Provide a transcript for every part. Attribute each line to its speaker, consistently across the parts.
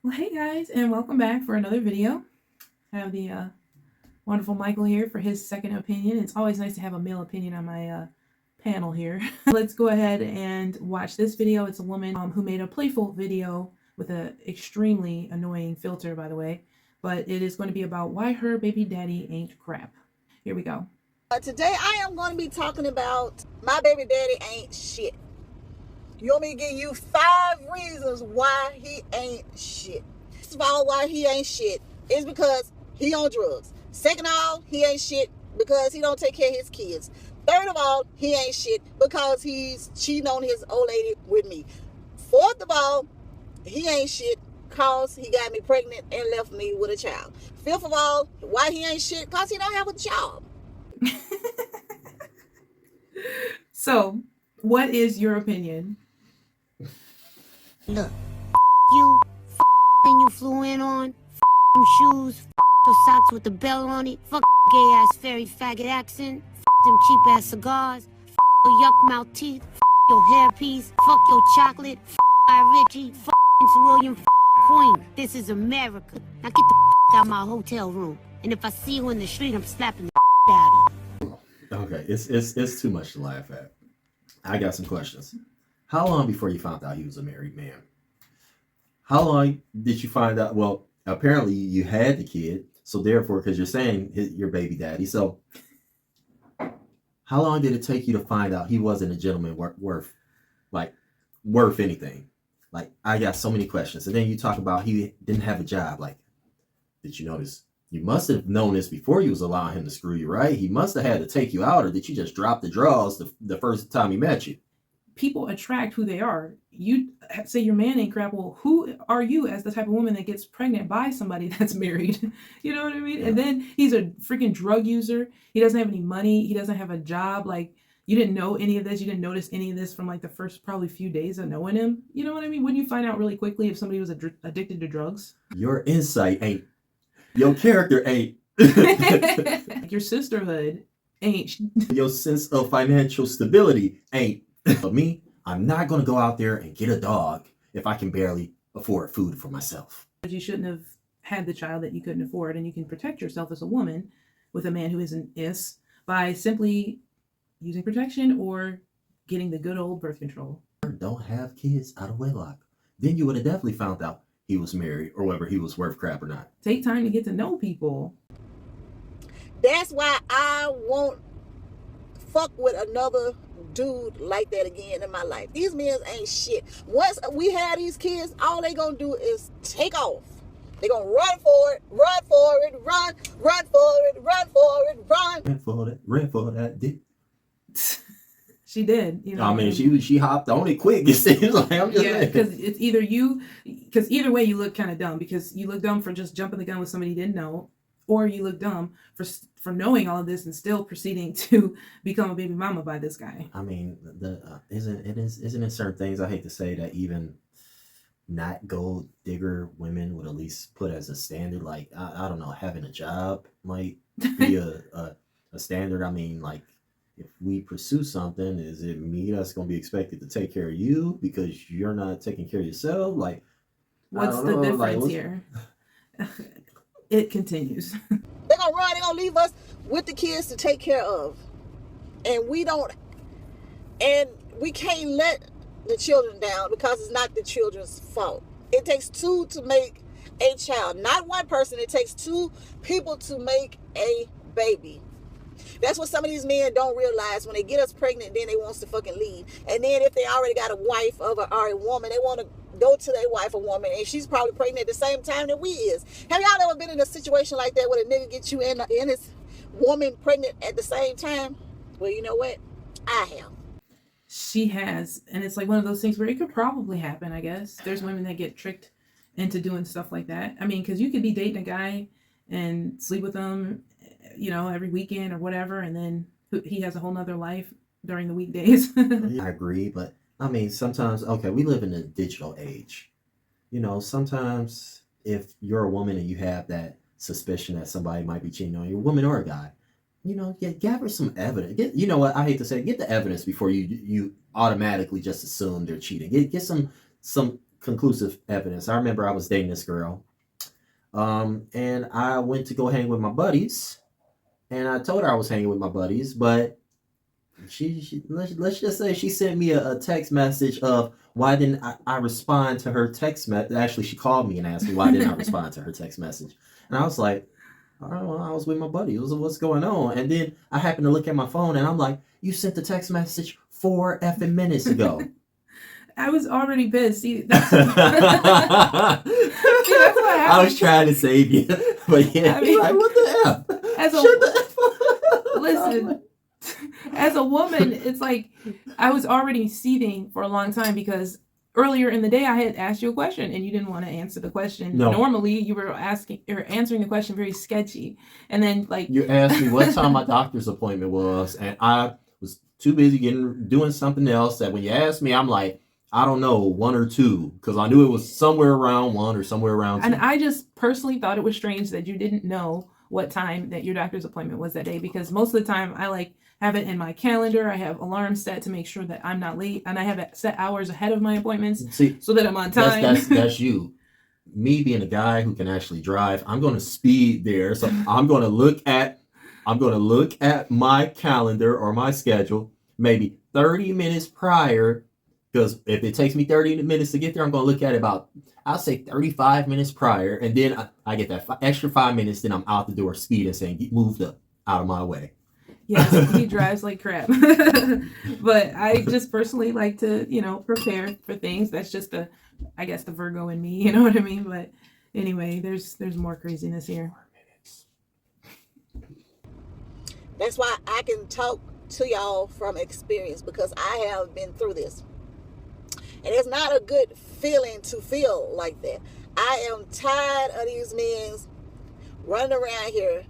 Speaker 1: Well, hey guys, and welcome back for another video. I have the wonderful Michael here for his second opinion. It's always nice to have a male opinion on my panel here. Let's go ahead and watch this video. It's a woman who made a playful video with an extremely annoying filter, by the way, but it is going to be about why her baby daddy ain't crap. Here we go.
Speaker 2: Today I am going to be talking about my baby daddy ain't shit. You want me to give you 5 reasons why he ain't shit. First of all, why he ain't shit is because he on drugs. Second of all, he ain't shit because he don't take care of his kids. Third of all, he ain't shit because he's cheating on his old lady with me. Fourth of all, he ain't shit because he got me pregnant and left me with a child. Fifth of all, why he ain't shit because he don't have a job.
Speaker 1: So, what is your opinion?
Speaker 3: Look, you, and you flew in on, them shoes, those socks with the bell on it, gay ass fairy faggot accent, them cheap ass cigars, your yuck mouth teeth, your hairpiece, your chocolate, Richie, William, Queen. This is America. Now get the out my hotel room, and if I see you in the street, I'm slapping the out of you.
Speaker 4: Okay, it's too much to laugh at. I got some questions. How long before you found out he was a married man? How long did you find out? Well, apparently you had the kid, so therefore, because you're saying your baby daddy, so how long did it take you to find out he wasn't a gentleman worth anything? Like, I got so many questions. And then you talk about he didn't have a job. Like, did you notice? You must have known this before you was allowing him to screw you, right? He must have had to take you out, or did you just drop the draws the first time he met you?
Speaker 1: People attract who they are. You say your man ain't crap. Well, who are you as the type of woman that gets pregnant by somebody that's married? You know what I mean? Yeah. And then he's a freaking drug user. He doesn't have any money. He doesn't have a job. Like, you didn't know any of this. You didn't notice any of this from like the first probably few days of knowing him. You know what I mean? Wouldn't you find out really quickly if somebody was addicted to drugs?
Speaker 4: Your insight ain't. Your character ain't.
Speaker 1: Your sisterhood ain't.
Speaker 4: Your sense of financial stability ain't. But me, I'm not going to go out there and get a dog if I can barely afford food for myself.
Speaker 1: You shouldn't have had the child that you couldn't afford, and you can protect yourself as a woman with a man who isn't is by simply using protection or getting the good old birth control.
Speaker 4: Don't have kids out of wedlock. Then you would have definitely found out he was married or whether he was worth crap or not.
Speaker 1: Take time to get to know people.
Speaker 2: That's why I won't fuck with another dude like that again in my life. These men ain't shit. Once we have these kids, all they gonna do is take off. They gonna run for it, run for it, run for it, run for it,
Speaker 4: Ran for that dick.
Speaker 1: She did, you know.
Speaker 4: I mean, she hopped on it quick. It seems like I'm just
Speaker 1: because it's either way you look kind of dumb, because you look dumb for just jumping the gun with somebody you didn't know, or you look dumb for knowing all of this and still proceeding to become a baby mama by this guy.
Speaker 4: I mean, isn't it certain things I hate to say that even not gold digger women would at least put as a standard? Like, I don't know, having a job might be a standard. I mean, like, if we pursue something, is it me that's going to be expected to take care of you because you're not taking care of yourself? Like,
Speaker 1: what's the difference here? It continues.
Speaker 2: They're gonna run, they're gonna leave us with the kids to take care of. And we can't let the children down because it's not the children's fault. It takes 2 to make a child, not one person. It takes 2 people to make a baby. That's what some of these men don't realize. When they get us pregnant, then they want us to fucking leave. And then if they already got a wife or a woman, they want to go to their wife or woman, and she's probably pregnant at the same time that we is. Have y'all ever been in a situation like that where a nigga gets you and his woman pregnant at the same time? Well, you know what? I have.
Speaker 1: She has. And it's like one of those things where it could probably happen, I guess. There's women that get tricked into doing stuff like that. I mean, because you could be dating a guy and sleep with him, you know, every weekend or whatever, and then he has a whole nother life during the weekdays.
Speaker 4: I agree, but I mean, sometimes, okay, we live in a digital age. You know, sometimes if you're a woman and you have that suspicion that somebody might be cheating on you, a woman or a guy, you know, gather some evidence. You know what? I hate to say it, get the evidence before you automatically just assume they're cheating. Get some conclusive evidence. I remember I was dating this girl, and I went to go hang with my buddies, and I told her I was hanging with my buddies, but let's just say she sent me a text message of why didn't I respond to her text message. Actually, she called me and asked me why didn't I respond to her text message, and I was like, oh, I was with my buddy. What's going on? And then I happened to look at my phone, and I'm like, you sent the text message 4 effing minutes ago.
Speaker 1: I was already pissed. See, that's,
Speaker 4: See,
Speaker 1: that's what
Speaker 4: I
Speaker 1: happened.
Speaker 4: was trying to save you, but yeah,
Speaker 1: I mean,
Speaker 4: like, what the F?
Speaker 1: As a,
Speaker 4: Shut the F up.
Speaker 1: listen, as a woman, it's like I was already seething for a long time because earlier in the day I had asked you a question and you didn't want to answer the question.
Speaker 4: No.
Speaker 1: Normally you were answering the question very sketchy, and then like
Speaker 4: You asked me what time my doctor's appointment was, and I was too busy doing something else. That when you asked me, I'm like, I don't know, 1 or 2, because I knew it was somewhere around 1 or somewhere around 2.
Speaker 1: And I just personally thought it was strange that you didn't know what time that your doctor's appointment was that day, because most of the time I like have it in my calendar. I have alarms set to make sure that I'm not late, and I have it set hours ahead of my appointments
Speaker 4: See,
Speaker 1: so that I'm on time.
Speaker 4: that's you. Me being a guy who can actually drive, I'm going to speed there. So I'm going to look at my calendar or my schedule maybe 30 minutes prior, because if it takes me 30 minutes to get there, I'm going to look at it about, I'll say 35 minutes prior, and then I get that extra 5 minutes, then I'm out the door speeding, saying, get moved up out of my way.
Speaker 1: Yes, he drives like crap. But I just personally like to, prepare for things. That's just I guess the Virgo in me, you know what I mean? But anyway, there's more craziness here.
Speaker 2: That's why I can talk to y'all from experience, because I have been through this. And it's not a good feeling to feel like that. I am tired of these men running around here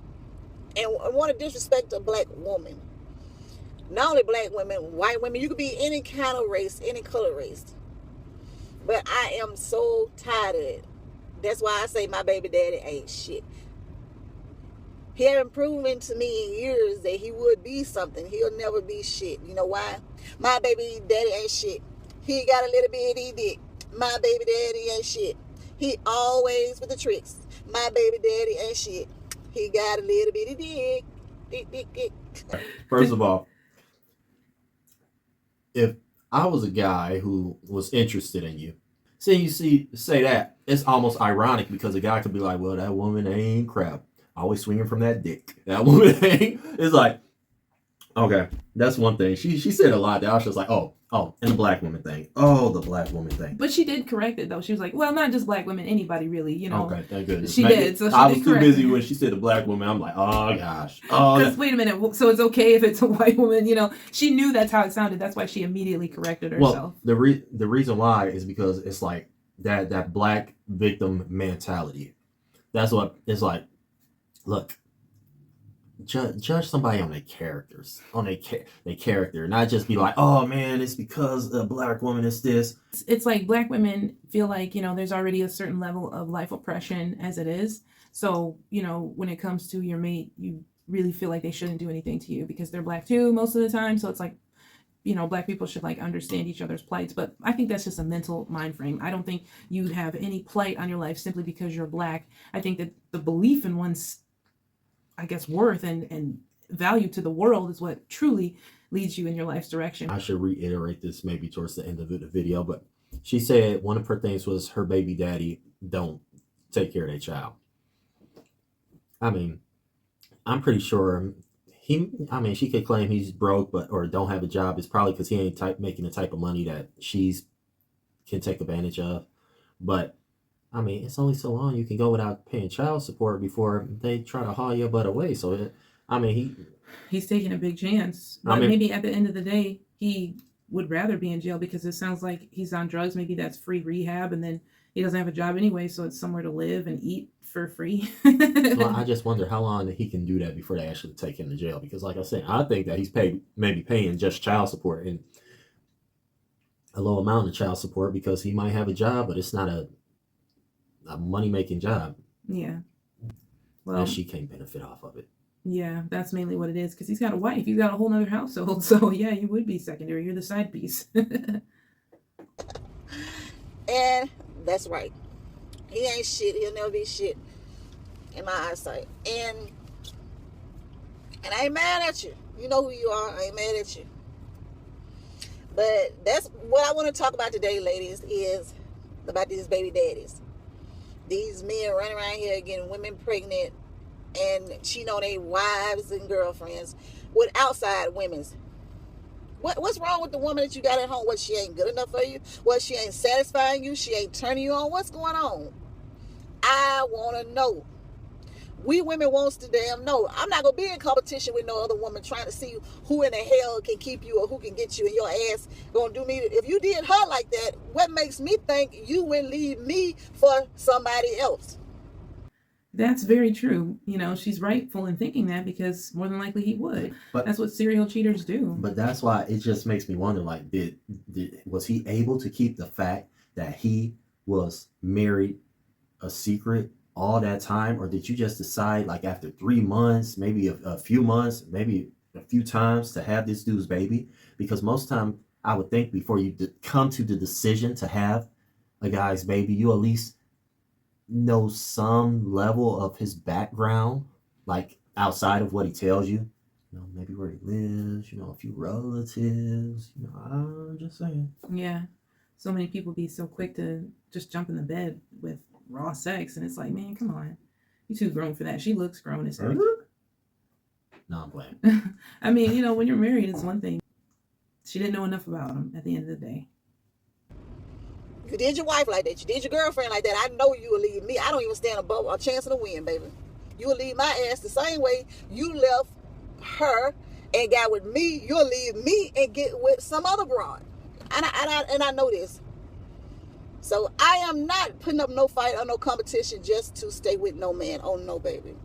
Speaker 2: and want to disrespect a black woman. Not only black women, white women. You could be any kind of race, any color race. But I am so tired of it. That's why I say my baby daddy ain't shit. He hasn't proven to me in years that he would be something. He'll never be shit. You know why? My baby daddy ain't shit. He got a little bitty dick. My baby daddy ain't shit. He always with the tricks. My baby daddy ain't shit. He got a little bitty dick. Dick.
Speaker 4: First of all, if I was a guy who was interested in you, say that, it's almost ironic, because a guy could be like, well, that woman ain't crap. Always swinging from that dick. That woman ain't. It's like, okay, that's one thing. She said a lot that I was just like, oh, and the black woman thing. Oh, the black woman thing.
Speaker 1: But she did correct it, though. She was like, well, not just black women, anybody really,
Speaker 4: Okay, thank goodness.
Speaker 1: She did. So
Speaker 4: I
Speaker 1: she
Speaker 4: was
Speaker 1: did
Speaker 4: too
Speaker 1: correct
Speaker 4: busy
Speaker 1: it.
Speaker 4: when she said the black woman. I'm like, oh, gosh. Oh,
Speaker 1: Because wait a minute. So it's okay if it's a white woman, She knew that's how it sounded. That's why she immediately corrected herself.
Speaker 4: Well, the reason why is because it's like that black victim mentality. That's what it's like. Look, judge somebody on their characters, on their character, not just be like, oh man, it's because a black woman is this.
Speaker 1: It's like black women feel like, there's already a certain level of life oppression as it is. So, when it comes to your mate, you really feel like they shouldn't do anything to you because they're black too most of the time. So it's like, black people should like understand each other's plights. But I think that's just a mental mind frame. I don't think you have any plight on your life simply because you're black. I think that the belief in one's, I guess, worth and value to the world is what truly leads you in your life's direction.
Speaker 4: I should reiterate this maybe towards the end of the video, but she said one of her things was her baby daddy don't take care of their child. I mean, I'm pretty sure she could claim he's broke, or don't have a job. It's probably because he ain't making the type of money that she's can take advantage of. But I mean, it's only so long you can go without paying child support before they try to haul your butt away. So,
Speaker 1: he's taking a big chance. But maybe at the end of the day, he would rather be in jail because it sounds like he's on drugs. Maybe that's free rehab, and then he doesn't have a job anyway, so it's somewhere to live and eat for free.
Speaker 4: Well, I just wonder how long he can do that before they actually take him to jail. Because, like I said, I think that he's maybe paying just child support and a low amount of child support because he might have a job, but it's not a money-making job.
Speaker 1: Yeah. Well,
Speaker 4: and she can't benefit off of it.
Speaker 1: Yeah, that's mainly what it is, because he's got a wife. He's got a whole nother household. So, yeah, you would be secondary. You're the side piece.
Speaker 2: And That's right. He ain't shit. He'll never be shit in my eyesight. And I ain't mad at you. You know who you are. I ain't mad at you. But that's what I want to talk about today, ladies, is about these baby daddies. These men running around here getting women pregnant and cheating on their wives and girlfriends with outside women's. What's wrong with the woman that you got at home? What, she ain't good enough for you? What, she ain't satisfying you? She ain't turning you on? What's going on? I want to know. We women wants to damn know. I'm not going to be in competition with no other woman trying to see who in the hell can keep you or who can get you, and your ass going to do me. If you did her like that, what makes me think you would leave me for somebody else?
Speaker 1: That's very true. You know, she's rightful in thinking that, because more than likely he would.
Speaker 4: But
Speaker 1: That's what serial cheaters do.
Speaker 4: But that's why it just makes me wonder, like, was he able to keep the fact that he was married a secret all that time? Or did you just decide, like, after 3 months, maybe a few months, maybe a few times, to have this dude's baby? Because most time I would think before you come to the decision to have a guy's baby, you at least know some level of his background, like outside of what he tells you. You know, maybe where he lives, you know, a few relatives, you know, I'm just saying.
Speaker 1: Yeah. So many people be so quick to just jump in the bed with raw sex, and it's like, man, come on. You too grown for that. She looks grown as heck.
Speaker 4: No, I'm playing.
Speaker 1: I mean, you know, when you're married, it's one thing. She didn't know enough about him at the end of the day.
Speaker 2: You did your wife like that. You did your girlfriend like that. I know you will leave me. I don't even stand above a chance of the win, baby. You will leave my ass the same way you left her and got with me. You'll leave me and get with some other broad. And I know this. So I am not putting up no fight or no competition just to stay with no man. Oh, no, baby.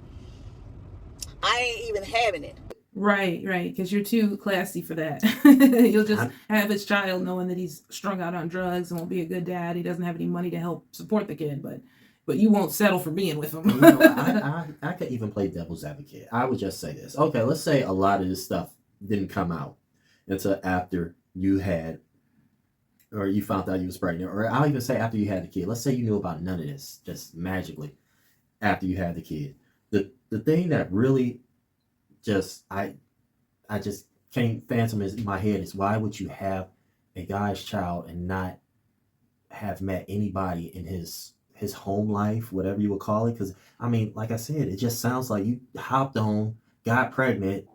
Speaker 2: I ain't even having it.
Speaker 1: Right, because you're too classy for that. You'll just have his child knowing that he's strung out on drugs and won't be a good dad. He doesn't have any money to help support the kid, but you won't settle for being with him.
Speaker 4: You know, I could even play devil's advocate. I would just say this. Okay, let's say a lot of this stuff didn't come out until after you had, or you found out you was pregnant, or I'll even say after you had the kid. Let's say you knew about none of this, just magically, after you had the kid. The thing that really just I just can't phantom in my head is, why would you have a guy's child and not have met anybody in his home life, whatever you would call it? Because I mean, like I said, it just sounds like you hopped on, got pregnant,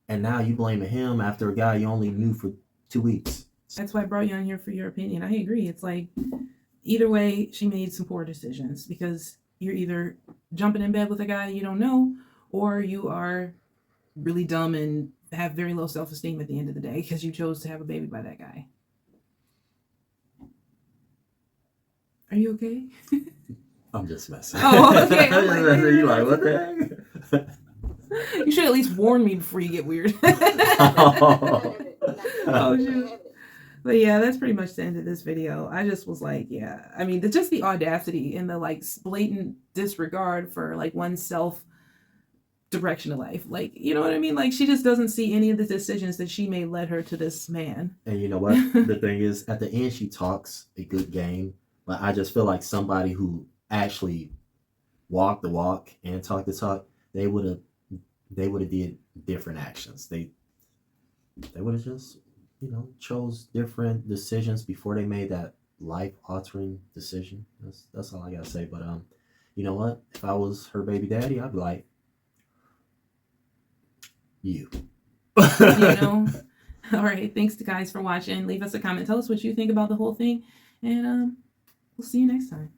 Speaker 4: and now you blaming him after a guy you only knew for 2 weeks.
Speaker 1: That's why I brought you on here for your opinion. I agree. It's like, either way, she made some poor decisions, because you're either jumping in bed with a guy you don't know, or you are really dumb and have very low self-esteem at the end of the day because you chose to have a baby by that guy. Are you okay?
Speaker 4: I'm just messing.
Speaker 1: Oh, okay. I'm like,
Speaker 4: you like, what the heck?
Speaker 1: You should at least warn me before you get weird. Oh, shoot. But yeah, that's pretty much the end of this video. I just was like, yeah. I mean, just the audacity and the like blatant disregard for like oneself direction of life. Like, you know what I mean? Like, she just doesn't see any of the decisions that she made led her to this man.
Speaker 4: And you know what? The thing is, at the end, she talks a good game, but I just feel like somebody who actually walked the walk and talked the talk, they would have did different actions. They would have just, you know, chose different decisions before they made that life-altering decision. That's all I gotta say. But you know what? If I was her baby daddy, I'd be like, you
Speaker 1: know. All right, thanks to guys for watching. Leave us a comment, tell us what you think about the whole thing, and we'll see you next time.